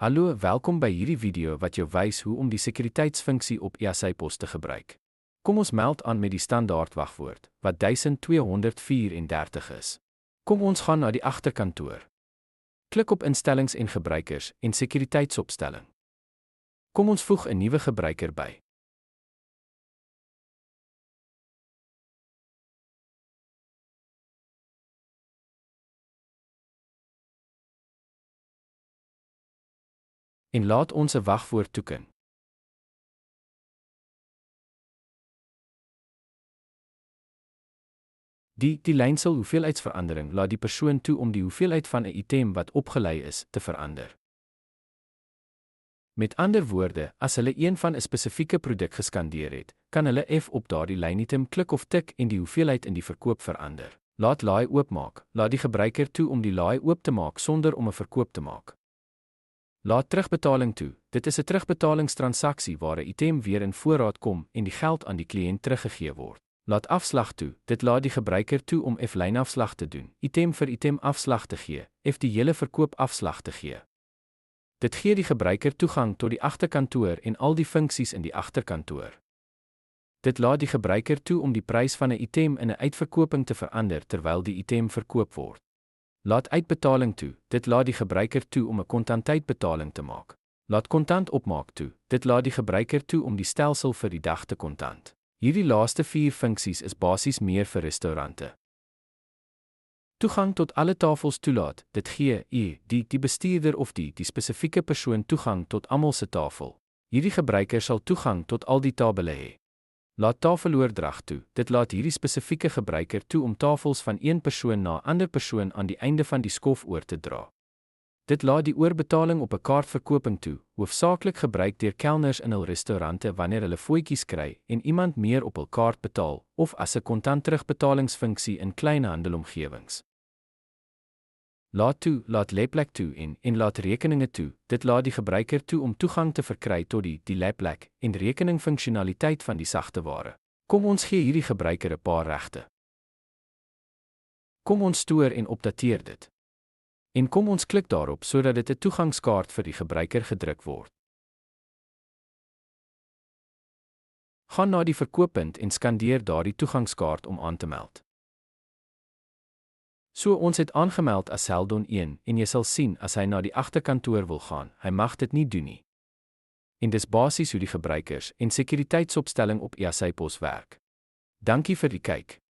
Hallo, welkom by hierdie video wat jou wys hoe om die sekuriteitsfunksie op EasyPos te gebruik. Kom ons meld aan met die standaard wagwoord, wat 1234 is. Kom ons gaan na die agterkantoor. Klik op Instellings en Gebruikers en Sekuriteitsopstelling. Kom ons voeg 'n nuwe gebruiker by. En laat ons 'n wagwoord toeken. Die lynsel hoeveelheidsverandering laat die persoon toe om die hoeveelheid van 'n item wat opgelei is, te verander. Met ander woorde, as hulle een van 'n spesifieke produk geskandeer het, kan hulle F op daardie lynitem klik of tik en die hoeveelheid in die verkoop verander. Laat laai oopmaak. Laat die gebruiker toe om die laai oop te maak sonder om 'n verkoop te maak. Laat terugbetaling toe. Dit is 'n terugbetalingstransaksie waar 'n item weer in voorraad kom en die geld aan die kliënt teruggegee word. Laat afslag toe. Dit laat die gebruiker toe om F-lynafslag te doen, item vir item afslag te gee, F die hele verkoop afslag te gee. Dit gee die gebruiker toegang tot die agterkantoor en al die funksies in die agterkantoor. Dit laat die gebruiker toe om die prys van 'n item in 'n uitverkoping te verander terwyl die item verkoop word. Laat uitbetaling toe. Dit laat die gebruiker toe om 'n kontantuitbetaling te maak. Laat kontant opmaak toe. Dit laat die gebruiker toe om die stelsel vir die dag te kontant. Hierdie laaste 4 funksies is basies meer vir restaurante. Toegang tot alle tafels toelaat. Dit gee die bestuurder of die spesifieke persoon toegang tot almal se tafel. Hierdie gebruiker sal toegang tot al die tabelle hê. Laat tafeloordrag toe. Dit laat hierdie spesifieke gebruiker toe om tafels van een persoon na 'n ander persoon aan die einde van die skof oor te dra. Dit laat die oorbetaling op 'n kaartverkoping toe, hoofsaaklik gebruik deur kelners in hul restaurante wanneer hulle fooitjies kry en iemand meer op hul kaart betaal, of as 'n kontant terugbetalingsfunksie in kleinhandelomgewings. Laat toe, laat leplek toe en laat rekeninge toe. Dit laat die gebruiker toe om toegang te verkry tot die leplek en rekeningfunksionaliteit van die sagte ware. Kom ons gee hierdie gebruiker 'n paar regte. Kom ons stoor en opdateer dit. En kom ons klik daarop sodat dit 'n toegangskaart vir die gebruiker gedruk word. Gaan na die verkooppunt en skandeer daardie toegangskaart om aan te meld. So ons het aangemeld as Seldon 1 en jy sal sien as hy na die agterkantoor wil gaan, hy mag dit nie doen nie. En dis basies hoe die gebruikers en sekuriteitsopstelling op EasyPos werk. Dankie vir die kyk.